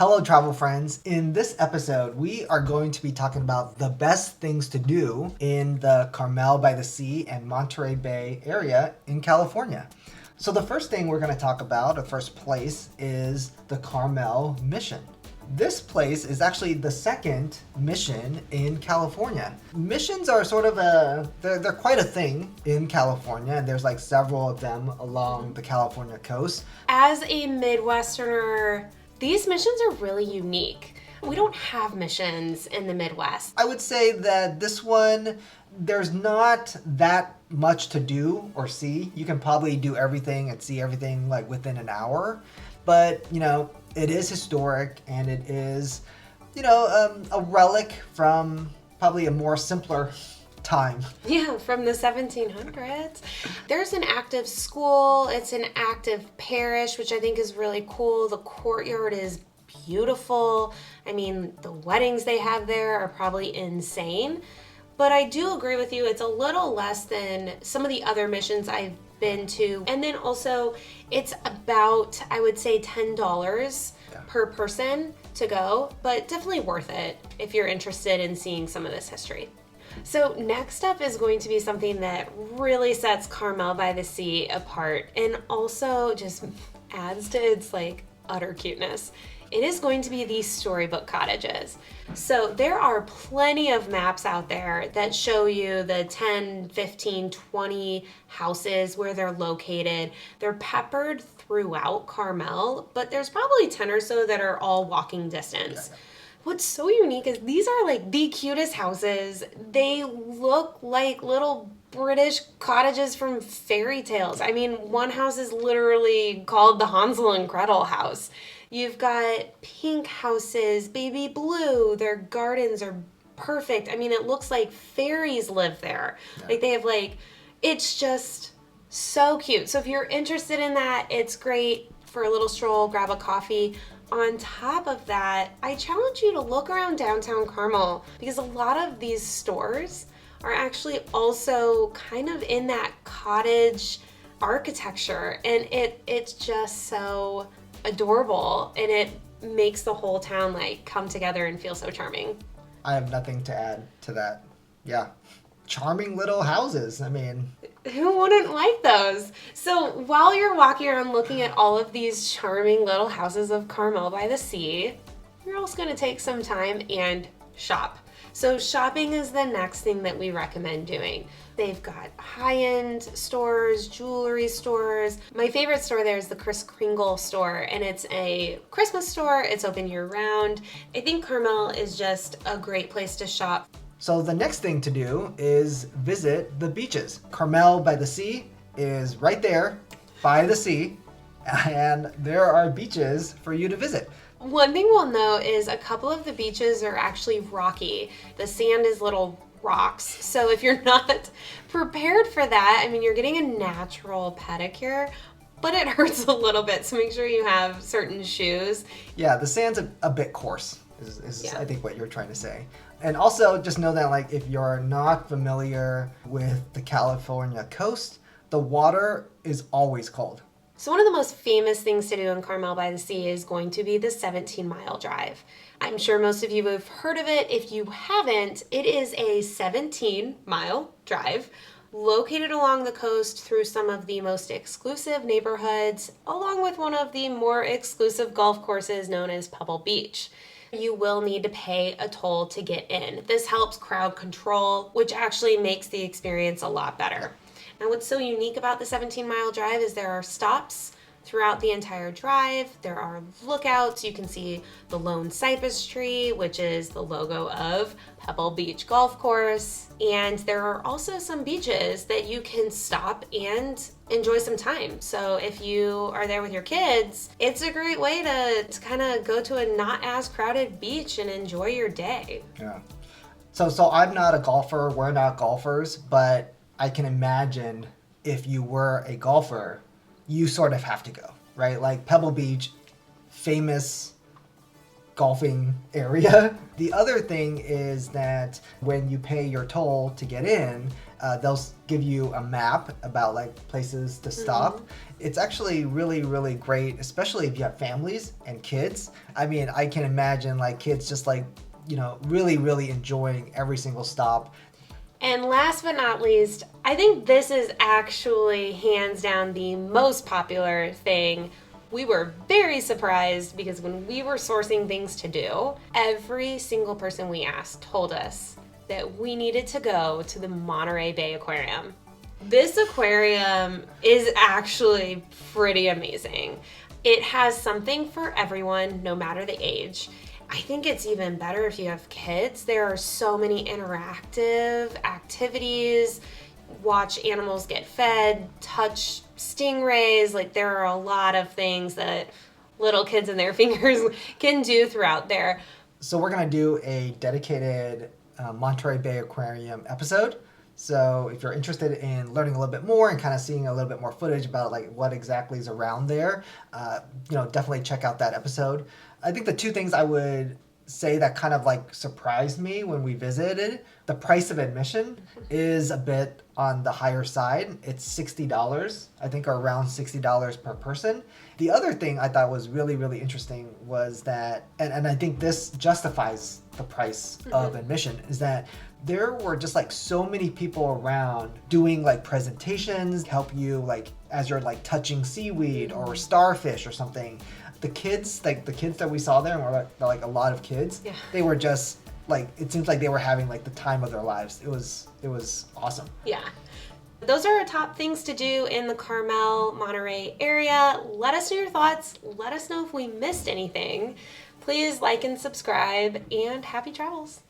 Hello, travel friends. In this episode, we are going to be talking about the best things to do in the Carmel-By-The-Sea and Monterey Bay area in California. So the first thing we're going to talk about, the first place, is the Carmel Mission. This place is actually the second mission in California. Missions are sort of they're quite a thing in California, and there's like several of them along the California coast. As a Midwesterner, these missions are really unique. We don't have missions in the Midwest. I would say that this one, there's not that much to do or see. You can probably do everything and see everything like within an hour. But, it is historic and it is, a relic from probably a more simpler time. Yeah, from the 1700s. There's an active school. It's an active parish, which I think is really cool. The courtyard is beautiful. I mean, the weddings they have there are probably insane. But I do agree with you. It's a little less than some of the other missions I've been to. And then also, it's about, I would say, $10 per person to go, but definitely worth it if you're interested in seeing some of this history. So next up is going to be something that really sets Carmel-By-The-Sea apart and also just adds to its utter cuteness. It is going to be the Storybook Cottages. So there are plenty of maps out there that show you the 10, 15, 20 houses where they're located. They're peppered throughout Carmel, but there's probably 10 or so that are all walking distance. Yeah. What's so unique is these are the cutest houses. They look like little British cottages from fairy tales. I mean, one house is literally called the Hansel and Gretel house. You've got pink houses, baby blue. Their gardens are perfect. I mean, it looks like fairies live there. Yeah. They have it's just so cute. So if you're interested in that, it's great for a little stroll, grab a coffee. On top of that, I challenge you to look around downtown Carmel because a lot of these stores are actually also kind of in that cottage architecture, and it's just so adorable, and it makes the whole town come together and feel so charming. I have nothing to add to that. Yeah. Charming little houses. I mean, who wouldn't like those? So while you're walking around looking at all of these charming little houses of Carmel-By-The-Sea, you're also going to take some time and shop. So shopping is the next thing that we recommend doing. They've got high-end stores, jewelry stores. My favorite store there is the Kris Kringle store, and it's a Christmas store. It's open year-round. I think Carmel is just a great place to shop. So the next thing to do is visit the beaches. Carmel-By-The-Sea is right there by the sea, and there are beaches for you to visit. One thing we'll note is a couple of the beaches are actually rocky. The sand is little rocks. So if you're not prepared for that, I mean, you're getting a natural pedicure, but it hurts a little bit. So make sure you have certain shoes. Yeah, the sand's a bit coarse, is I think what you're trying to say. And also just know that if you're not familiar with the California coast, the water is always cold. So one of the most famous things to do in Carmel-By-The-Sea is going to be the 17-mile drive. I'm sure most of you have heard of it. If you haven't, it is a 17-mile drive located along the coast through some of the most exclusive neighborhoods, along with one of the more exclusive golf courses known as Pebble Beach. You will need to pay a toll to get in. This helps crowd control, which actually makes the experience a lot better. And what's so unique about the 17-mile drive is there are stops throughout the entire drive. There are lookouts. You can see the lone cypress tree, which is the logo of Pebble Beach Golf Course. And there are also some beaches that you can stop and enjoy some time. So if you are there with your kids, it's a great way to kind of go to a not as crowded beach and enjoy your day. Yeah. So I'm not a golfer. We're not golfers, but I can imagine if you were a golfer, you sort of have to go, right? Pebble Beach, famous golfing area. The other thing is that when you pay your toll to get in, they'll give you a map about like places to stop. It's actually really, really great, especially if you have families and kids. I mean, I can imagine like kids just like, you know, really, really enjoying every single stop. And last but not least, I think this is actually hands down the most popular thing. We were very surprised because when we were sourcing things to do, every single person we asked told us that we needed to go to the Monterey Bay Aquarium. This aquarium is actually pretty amazing. It has something for everyone, no matter the age. I think it's even better if you have kids. There are so many interactive activities. Watch animals get fed, touch stingrays. Like, there are a lot of things that little kids and their fingers can do throughout there. So we're going to do a dedicated Monterey Bay Aquarium episode. So if you're interested in learning a little bit more and kind of seeing a little bit more footage about like what exactly is around there, you know, definitely check out that episode. I think the two things I would say that kind of like surprised me when we visited, the price of admission is a bit on the higher side. It's $60, I think, or around $60 per person. The other thing I thought was really, really interesting was that, and I think this justifies the price of admission, is that there were just like so many people around doing like presentations, help you like as you're like touching seaweed or starfish or something. The kids that we saw there, and were like a lot of kids, they were just like, it seems like they were having like the time of their lives. It was awesome. Yeah. Those are our top things to do in the Carmel, Monterey area. Let us know your thoughts. Let us know if we missed anything. Please like and subscribe, and happy travels.